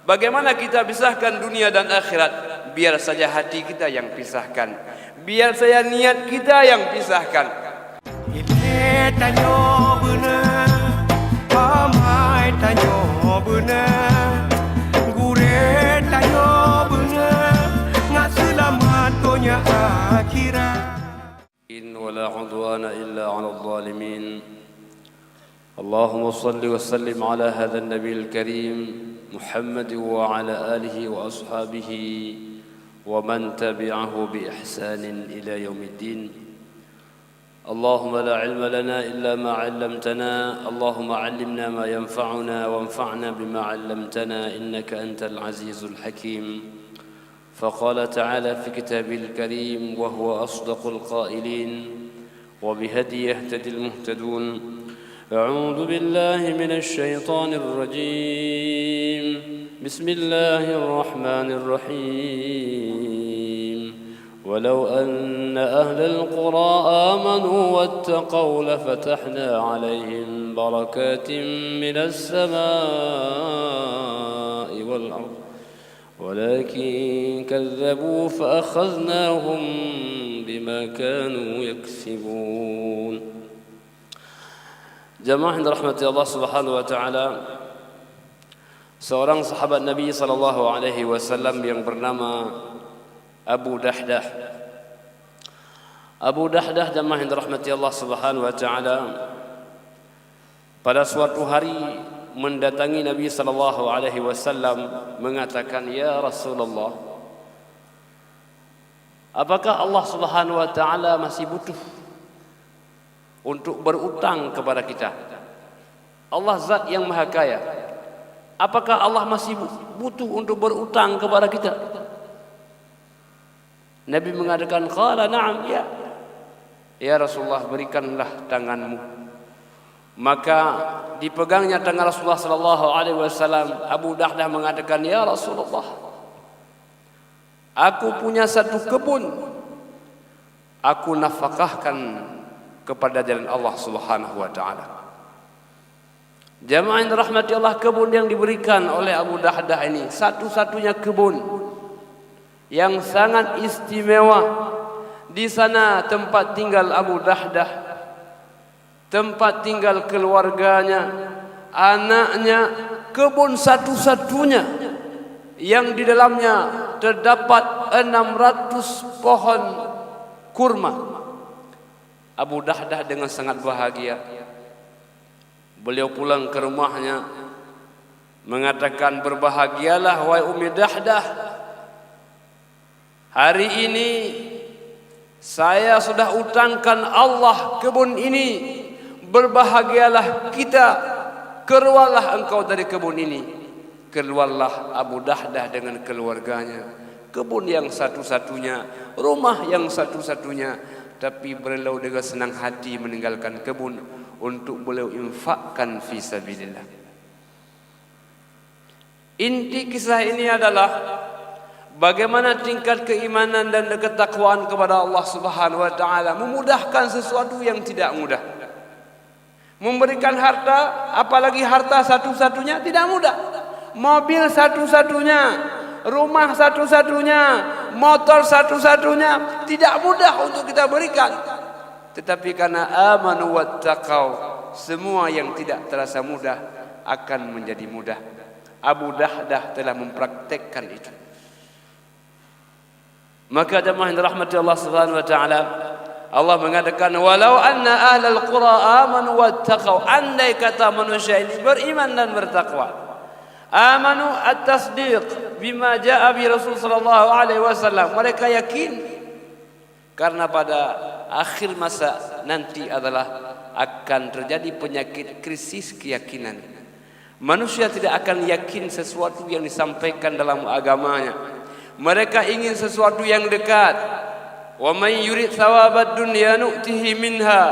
Bagaimana kita pisahkan dunia dan akhirat? Biar saja hati kita yang pisahkan. Biar saya niat kita yang pisahkan. Ile tanyo bener, pamai tanyo bener, gure tanyo bener, ngat selamat dunia akhirat. إن ولا عدوان إلا على الظالمين. اللهم صل وسلم على هذا النبي الكريم محمد وعلى آله وأصحابه ومن تبعه بإحسان إلى يوم الدين. اللهم لا علم لنا إلا ما علمتنا. اللهم علمنا ما ينفعنا وانفعنا بما علمتنا إنك أنت العزيز الحكيم. فقال تعالى في كتابه الكريم وهو أصدق القائلين وبهدي يهتدي المهتدون. أعوذ بالله من الشيطان الرجيم. بسم الله الرحمن الرحيم. ولو أن أهل القرى آمنوا واتقوا لفتحنا عليهم بركات من السماء والأرض ولكن كذبوا فأخذناهم بما كانوا يكسبون. Jamaah yang dirahmati Allah Subhanahu wa taala, seorang sahabat Nabi sallallahu alaihi wasallam yang bernama Abu Dahdah. Abu Dahdah, jamaah yang dirahmati Allah Subhanahu wa taala, pada suatu hari mendatangi Nabi sallallahu alaihi wasallam mengatakan, "Ya Rasulullah, apakah Allah Subhanahu wa taala masih butuh untuk berutang kepada kita? Allah zat yang maha kaya. Apakah Allah masih butuh untuk berutang kepada kita?" Nabi mengatakan, "Qala na'am, ya. Ya Rasulullah, berikanlah tanganmu." Maka dipegangnya tangan Rasulullah sallallahu alaihi wasallam. Abu Dahdah mengatakan, "Ya Rasulullah, aku punya satu kebun. Aku nafkahkan kepada jalan Allah Subhanahu wa taala." Jamaah yang dirahmati Allah, kebun yang diberikan oleh Abu Dahdah ini satu-satunya kebun yang sangat istimewa. Di sana tempat tinggal Abu Dahdah, tempat tinggal keluarganya, anaknya, kebun satu-satunya yang di dalamnya terdapat 600 pohon kurma. Abu Dahdah dengan sangat bahagia. Beliau pulang ke rumahnya mengatakan, "Berbahagialah wahai Ummi Dahdah. Hari ini saya sudah utangkan Allah kebun ini. Berbahagialah kita. Keluarlah engkau dari kebun ini." Keluarlah Abu Dahdah dengan keluarganya. Kebun yang satu-satunya, rumah yang satu-satunya, tapi beliau dengan senang hati meninggalkan kebun untuk beliau infakkan fi sabilillah. Inti kisah ini adalah bagaimana tingkat keimanan dan ketakwaan kepada Allah Subhanahu wa taala memudahkan sesuatu yang tidak mudah. Memberikan harta, apalagi harta satu-satunya, tidak mudah. Mobil satu-satunya, rumah satu-satunya, motor satu-satunya, tidak mudah untuk kita berikan. Tetapi karena amanu wattaqau, semua yang tidak terasa mudah akan menjadi mudah. Abu Dahdah telah mempraktekkan itu. Maka jemaah yang dirahmati Allah Subhanahu wa taala, Allah mengatakan, "Walau anna ahlal qura amanu wattaqau." Andai kata manusia ini beriman dan bertakwa. Amanu at-tasdiq bima jaa bi Rasul sallallahu alaihi wasallam. Mereka yakin karena pada akhir masa nanti adalah akan terjadi penyakit krisis keyakinan. Manusia tidak akan yakin sesuatu yang disampaikan dalam agamanya. Mereka ingin sesuatu yang dekat. Wa may yurid thawabad dunya nu'tihi minha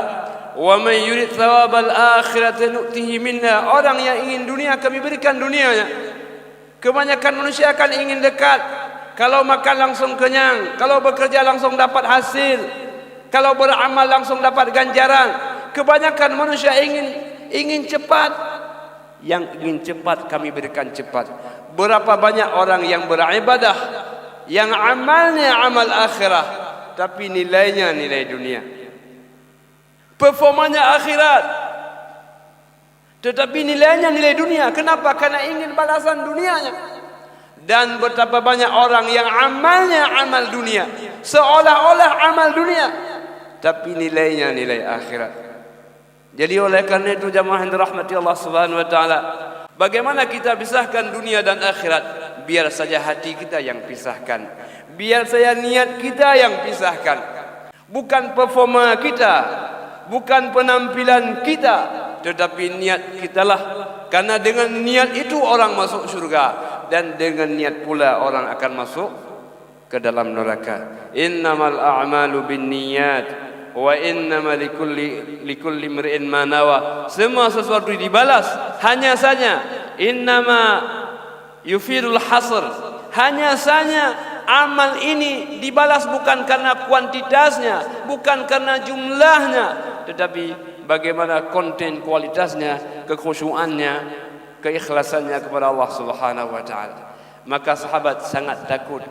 wa may yurid thawabal akhirati nu'tihi minha. Orang yang ingin dunia kami berikan dunianya. Kebanyakan manusia akan ingin dekat. Kalau makan langsung kenyang, kalau bekerja langsung dapat hasil, kalau beramal langsung dapat ganjaran. Kebanyakan manusia ingin cepat. Yang ingin cepat kami berikan cepat. berapa banyak orang yang beribadah, yang amalnya amal akhirah, tapi nilainya nilai dunia. Performanya akhirat, tetapi nilainya nilai dunia. Kenapa? Karena ingin balasan dunianya. Dan betapa banyak orang yang amalnya amal dunia, seolah-olah amal dunia, tapi nilainya nilai akhirat. Jadi oleh karena itu jamaah yang dirahmati Allah Subhanahu wa taala, bagaimana kita pisahkan dunia dan akhirat? Biar saja hati kita yang pisahkan, biar saja niat kita yang pisahkan. Bukan performa kita, bukan penampilan kita, tetapi niat kitalah. Karena dengan niat itu orang masuk surga, dan dengan niat pula orang akan masuk ke dalam neraka. Innamal a'malu binniyat wa innama likulli imri'in ma nawa. Semua sesuatu dibalas, hanya saja innama yufidul hasr, hanya saja amal ini dibalas bukan karena kuantitasnya, bukan karena jumlahnya, tetapi bagaimana konten kualitasnya, kekhusyuannya, keikhlasannya kepada Allah Subhanahu wa taala. Maka sahabat sangat takut.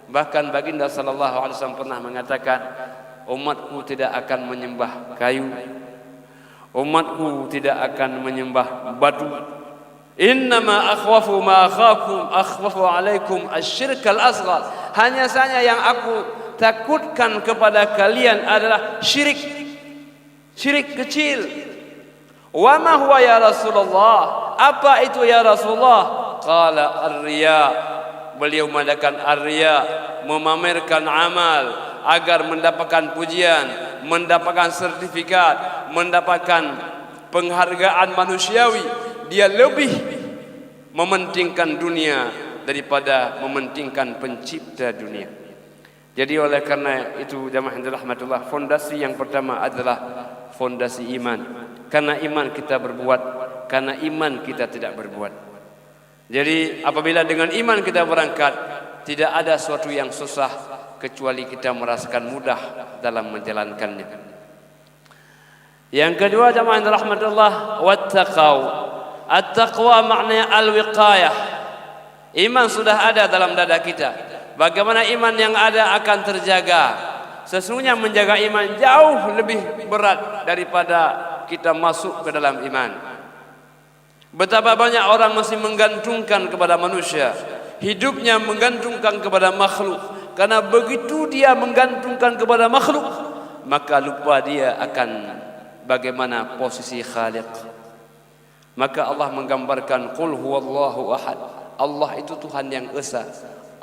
Bahkan baginda sallallahu alaihi wasallam pernah mengatakan, umatku tidak akan menyembah kayu, umatku tidak akan menyembah batu. Innama akhwafu ma akhwafu alaikum asyirkal asghar. Hanya saja yang aku takutkan kepada kalian adalah syirik, syirik kecil. Wa ma huwa ya Rasulullah? Apa itu ya Rasulullah? Qala ar-riya. Beliau mengatakan ar-riya, memamerkan amal agar mendapatkan pujian, mendapatkan sertifikat, mendapatkan penghargaan manusiawi. Dia lebih mementingkan dunia daripada mementingkan pencipta dunia. Jadi oleh karena itu jamaah yang dirahmatillah, fondasi yang pertama adalah fondasi iman. Karena iman kita berbuat, karena iman kita tidak berbuat. Jadi apabila dengan iman kita berangkat, tidak ada sesuatu yang susah kecuali kita merasakan mudah dalam menjalankannya. Yang kedua jamaah yang dirahmatillah, wattaqau. At-taqwa maknanya al-wiqayah. Iman sudah ada dalam dada kita. Bagaimana iman yang ada akan terjaga? Sesungguhnya menjaga iman jauh lebih berat daripada kita masuk ke dalam iman. Betapa banyak orang masih menggantungkan kepada manusia, hidupnya menggantungkan kepada makhluk. Karena begitu dia menggantungkan kepada makhluk, maka lupa dia akan bagaimana posisi Khaliq. Maka Allah menggambarkan qul huwallahu ahad. Allah itu Tuhan yang esa.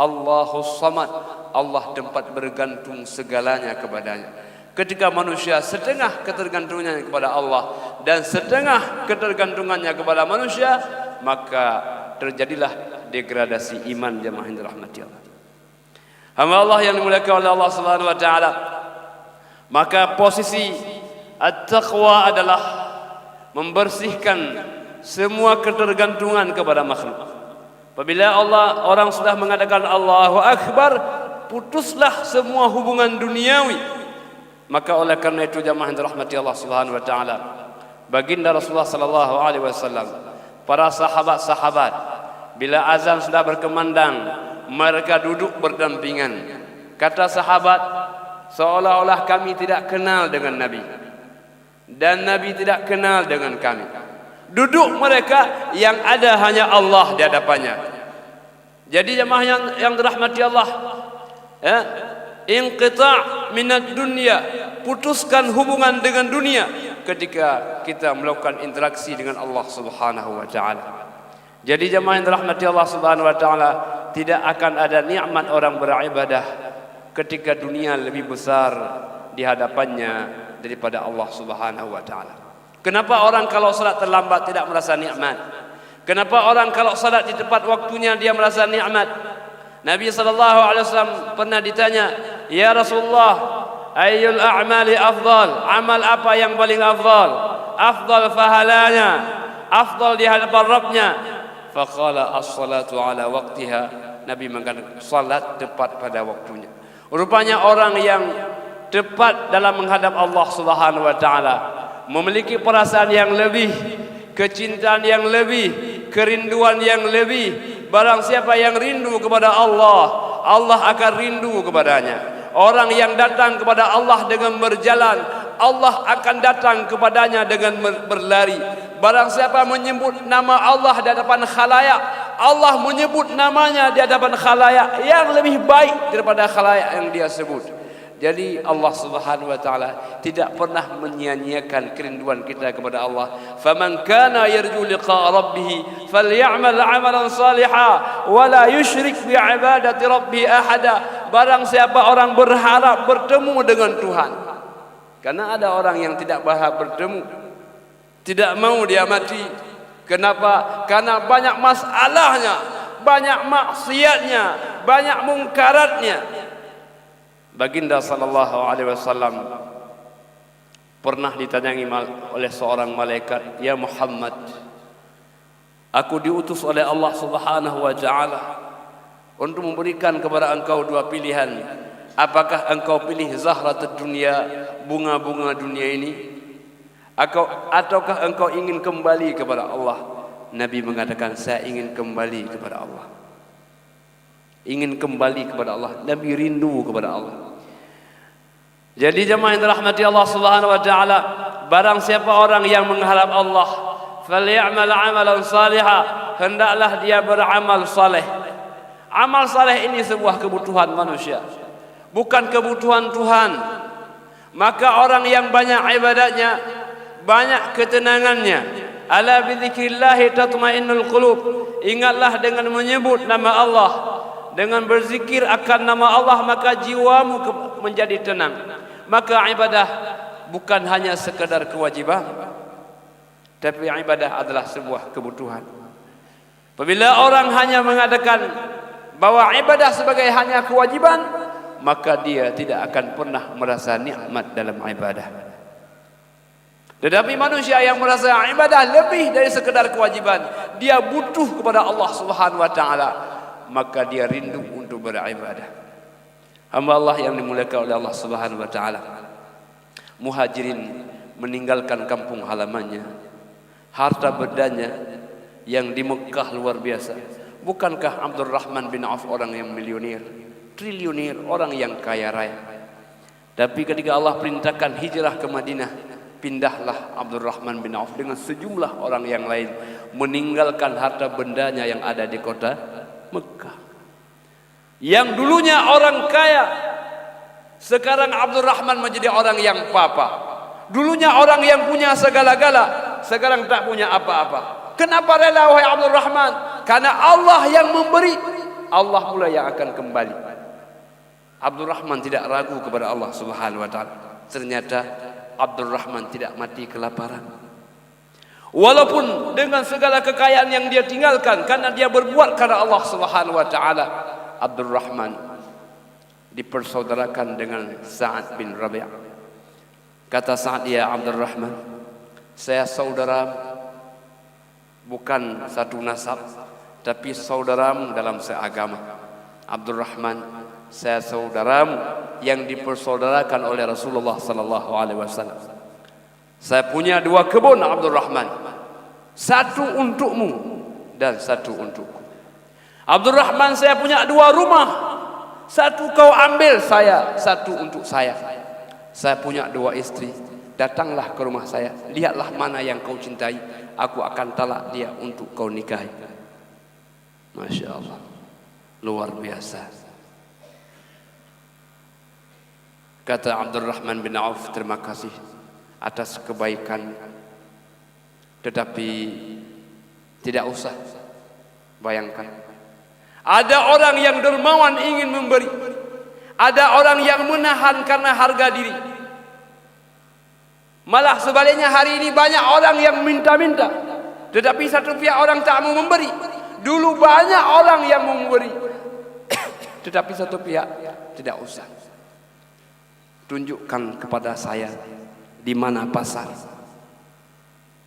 Allahus samad. Allah tempat bergantung segalanya kepadanya. Ketika manusia setengah ketergantungannya kepada Allah dan setengah ketergantungannya kepada manusia, maka terjadilah degradasi iman jamaah yang dirahmati Allah. Hamba Allah yang dimuliakan oleh Allah Subhanahu wa taala. Maka posisi at-taqwa adalah membersihkan semua ketergantungan kepada makhluk. Apabila orang sudah mengatakan Allahu Akbar, putuslah semua hubungan duniawi. Maka oleh karena itu jamaah yang dirahmati Allah Subhanahu wa taala, baginda Rasulullah sallallahu alaihi wasallam, para sahabat-sahabat, bila azan sudah berkumandang, mereka duduk berdampingan. Kata sahabat, seolah-olah kami tidak kenal dengan Nabi dan Nabi tidak kenal dengan kami. Duduk mereka yang ada hanya Allah di hadapannya. Jadi jemaah yang dirahmati Allah, ya, inqita' minad dunya, putuskan hubungan dengan dunia ketika kita melakukan interaksi dengan Allah Subhanahu wa taala. Jadi jemaah yang dirahmati Allah Subhanahu wa taala, tidak akan ada nikmat orang beribadah ketika dunia lebih besar di hadapannya daripada Allah Subhanahu wa taala. Kenapa orang kalau salat terlambat tidak merasa nikmat? Kenapa orang kalau salat di tepat waktunya dia merasa nikmat? Nabi sallallahu alaihi wasallam pernah ditanya, "Ya Rasulullah, ayyul a'mali afdal?" Amal apa yang paling afdal? Afdal fahalanya, afdal di hadapan Rabbnya. Faqala as-salatu ala waqtiha. Nabi mengatakan salat tepat pada waktunya. Rupanya orang yang tepat dalam menghadap Allah Subhanahu wa taala memiliki perasaan yang lebih, kecintaan yang lebih, kerinduan yang lebih barang siapa yang rindu kepada Allah, Allah akan rindu kepadanya. Orang yang datang kepada Allah dengan berjalan, Allah akan datang kepadanya dengan berlari. Barang siapa menyebut nama Allah di hadapan khalayak, Allah menyebut namanya di hadapan khalayak yang lebih baik daripada khalayak yang dia sebut. Jadi Allah Subhanahu wa taala tidak pernah menyia-nyiakan kerinduan kita kepada Allah. Faman kana yarju liqa rabbih falyamal 'amalan salihan wa la yusyrik bi 'ibadati rabbih ahada. Barang siapa orang berharap bertemu dengan Tuhan. Karena ada orang yang tidak berharap bertemu, tidak mau dia mati. Kenapa? Karena banyak masalahnya, banyak maksiatnya, banyak mungkaratnya. Baginda sallallahu alaihi wasallam pernah ditanyai oleh seorang malaikat, "Ya Muhammad, aku diutus oleh Allah Subhanahu wa taala untuk memberikan kepada engkau dua pilihan. Apakah engkau pilih zahratud dunia, bunga-bunga dunia ini, ataukah engkau ingin kembali kepada Allah?" Nabi mengatakan, "Saya ingin kembali kepada Allah." Ingin kembali kepada Allah. Nabi rindu kepada Allah. Jadi jemaah yang dirahmati Allah Subhanahu wa taala, barang siapa orang yang mengharap Allah, falyamal 'amalan salihan, hendaklah dia beramal saleh. Amal saleh ini sebuah kebutuhan manusia, bukan kebutuhan Tuhan. Maka orang yang banyak ibadatnya, banyak ketenangannya, ala bidzikrillah tatmainnul qulub. Ingatlah dengan menyebut nama Allah, dengan berzikir akan nama Allah, maka jiwamu menjadi tenang. Maka ibadah bukan hanya sekadar kewajiban, tapi ibadah adalah sebuah kebutuhan. Apabila orang hanya mengatakan bahwa ibadah sebagai hanya kewajiban, maka dia tidak akan pernah merasa nikmat dalam ibadah. Tetapi manusia yang merasa ibadah lebih dari sekadar kewajiban, dia butuh kepada Allah Subhanahu wa taala, maka dia rindu untuk beribadah. Hamba Allah yang dimuliakan oleh Allah Subhanahu wa taala, muhajirin meninggalkan kampung halamannya, harta bendanya yang di Mekah luar biasa. Bukankah Abdurrahman bin Auf orang yang milioner, triliuner, orang yang kaya raya? Tapi ketika Allah perintahkan hijrah ke Madinah, pindahlah Abdurrahman bin Auf dengan sejumlah orang yang lain, meninggalkan harta bendanya yang ada di kota Mekah. Yang dulunya orang kaya, sekarang Abdurrahman menjadi orang yang papa. Dulunya orang yang punya segala-gala, sekarang tak punya apa-apa. Kenapa rela wahai Abdurrahman? Karena Allah yang memberi, Allah pula yang akan kembali. Abdurrahman tidak ragu kepada Allah Subhanahu wa taala. Ternyata Abdurrahman tidak mati kelaparan. Walaupun dengan segala kekayaan yang dia tinggalkan, karena dia berbuat karena Allah Subhanahu wa taala, Abdurrahman dipersaudarakan dengan Sa'ad bin Rabi'. Kata Sa'ad, "Ya Abdurrahman, saya saudara bukan satu nasab, tapi saudaramu dalam seagama. Abdurrahman, saya saudaramu yang dipersaudarakan oleh Rasulullah sallallahu alaihi wasallam. Saya punya dua kebun Abdurrahman, satu untukmu dan satu untukku. Abdurrahman, saya punya dua rumah, satu kau ambil saya, satu untuk saya. Saya punya dua istri, datanglah ke rumah saya, lihatlah mana yang kau cintai, aku akan talak dia untuk kau nikahi." Masya Allah, luar biasa. Kata Abdurrahman bin Auf, "Terima kasih atas kebaikan, tetapi tidak usah. Bayangkan, ada orang yang dermawan ingin memberi, ada orang yang menahan karena harga diri. Malah sebaliknya hari ini banyak orang yang minta-minta, tetapi satu pihak orang tak mau memberi. Dulu banyak orang yang memberi, tetapi satu pihak tidak usah. Tunjukkan kepada saya di mana pasar.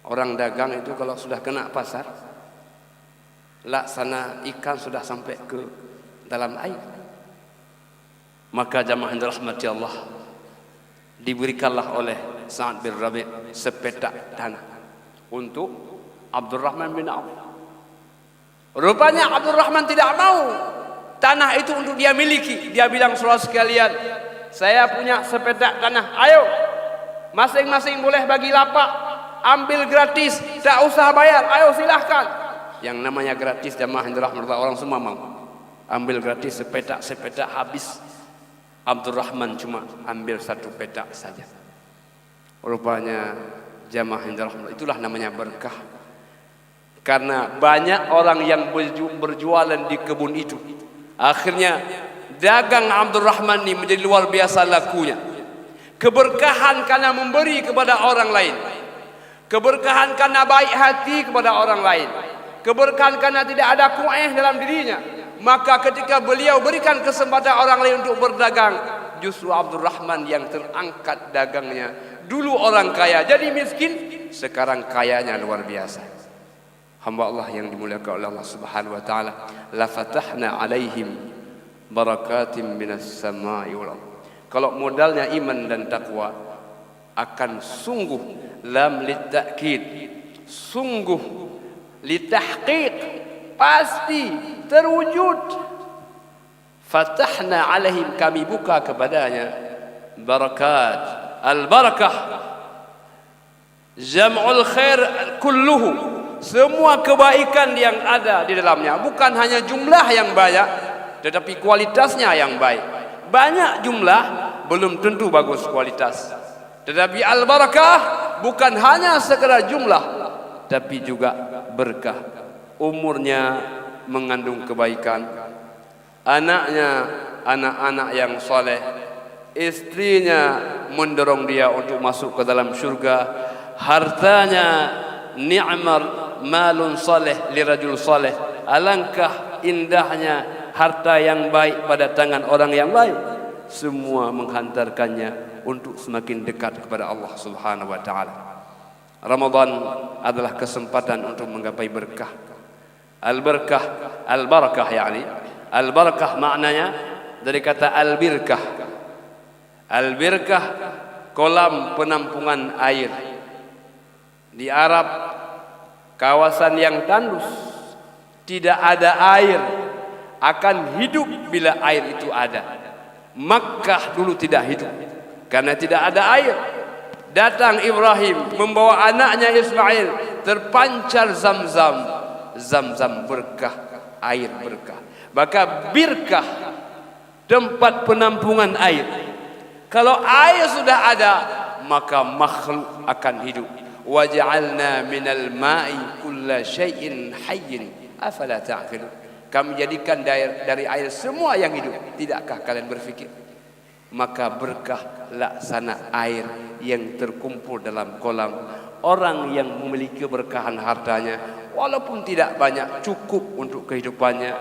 Orang dagang itu kalau sudah kena pasar, laksana ikan sudah sampai ke dalam air. Maka jamaah yang dirahmati Allah, diberikanlah oleh Sa'ad bin Rabi' sepetak tanah untuk Abdurrahman bin Auf. Rupanya Abdul Rahman tidak mau tanah itu untuk dia miliki. Dia bilang, saudara sekalian, saya punya sepetak tanah, ayo masing-masing boleh bagi lapak, ambil gratis, tak usah bayar, ayo silahkan. Yang namanya gratis jamaah yang dirahmati orang semua mau ambil gratis sepetak habis. Abdul Rahman cuma ambil 1 petak saja. Rupanya jamaah yang dirahmati, itulah namanya berkah. Karena banyak orang yang berjualan di kebun itu, akhirnya dagang Abdul Rahman ini menjadi luar biasa lakunya. Keberkahan karena memberi kepada orang lain, keberkahan karena baik hati kepada orang lain, keberkahan karena tidak ada ku'eh dalam dirinya. Maka ketika beliau berikan kesempatan orang lain untuk berdagang, justru Abdul Rahman yang terangkat dagangnya. Dulu orang kaya jadi miskin, sekarang kayanya luar biasa. Hamba Allah yang dimuliakan oleh Allah Subhanahu wa taala, la fatahna alaihim barakatim minas sama'i wal ardh. Kalau modalnya iman dan takwa, akan sungguh lam litakid, sungguh litahqiq, pasti terwujud. Fatahna alaihim, kami buka kepadanya barakat, al-barakah jam'ul khair kulluhu, semua kebaikan yang ada di dalamnya. Bukan hanya jumlah yang banyak, tetapi kualitasnya yang baik. Banyak jumlah belum tentu bagus kualitas, tetapi al-barakah bukan hanya sekadar jumlah, tapi juga berkah. Umurnya mengandung kebaikan, anaknya anak-anak yang soleh, istrinya mendorong dia untuk masuk ke dalam syurga, hartanya ni'mar malun soleh lirajul soleh, alangkah indahnya harta yang baik pada tangan orang yang baik. Semua menghantarkannya untuk semakin dekat kepada Allah Subhanahu wa taala. Ramadan adalah kesempatan untuk menggapai berkah. Al-barakah, al-barakah yakni al-barakah maknanya dari kata al-birkah. Al-birkah kolam penampungan air. Di Arab kawasan yang tandus, tidak ada air, akan hidup bila air itu ada. Makkah dulu tidak hidup karena tidak ada air. Datang Ibrahim membawa anaknya Ismail, terpancar Zam-Zam. Zam-Zam berkah, air berkah. Maka birkah, tempat penampungan air. Kalau air sudah ada, maka makhluk akan hidup. Waja'alna minal ma'i kulla syai'in hayyin afala ta'qilun. Kami jadikan dari air semua yang hidup. Tidakkah kalian berfikir? Maka berkah laksana air yang terkumpul dalam kolam. Orang yang memiliki keberkahan hartanya, walaupun tidak banyak, cukup untuk kehidupannya,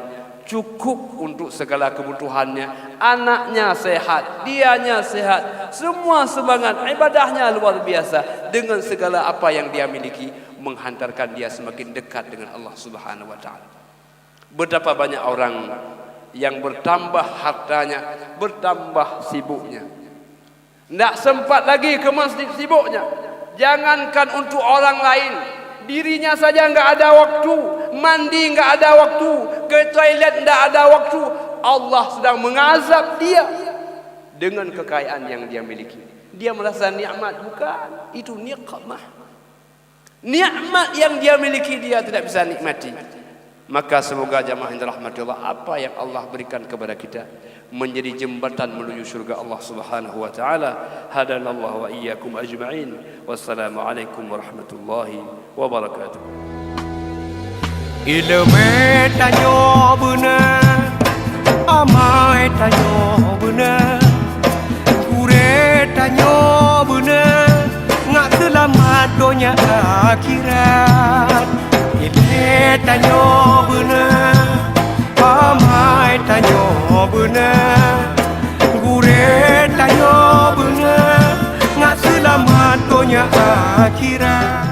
cukup untuk segala kebutuhannya. Anaknya sehat, dianya sehat, semua semangat, ibadahnya luar biasa. Dengan segala apa yang dia miliki, menghantarkan dia semakin dekat dengan Allah Subhanahu wa taala. Betapa banyak orang yang bertambah hartanya, bertambah sibuknya, tidak sempat lagi ke masjid sibuknya. Jangankan untuk orang lain, dirinya saja enggak ada waktu, mandi enggak ada waktu, ke toilet enggak ada waktu. Allah sedang mengazab dia dengan kekayaan yang dia miliki. Dia merasa nikmat, bukan, itu nikmat. Nikmat yang dia miliki dia tidak bisa nikmati. Maka semoga jamaah yang dirahmati Allah, apa yang Allah berikan kepada kita menjadi jembatan menuju surga Allah Subhanahu wa taala. Hadanallahu wa iyyakum ajma'in. Wassalamualaikum warahmatullahi wabarakatuh. Ilmu tanyo benar, amai tanyo benar, kure tanyo benar, ngak selamat dunia akhirat. Ilmu tanyo benar, amai tanyo benar, kure tanyo benar, ngak selamat dunia akhirat.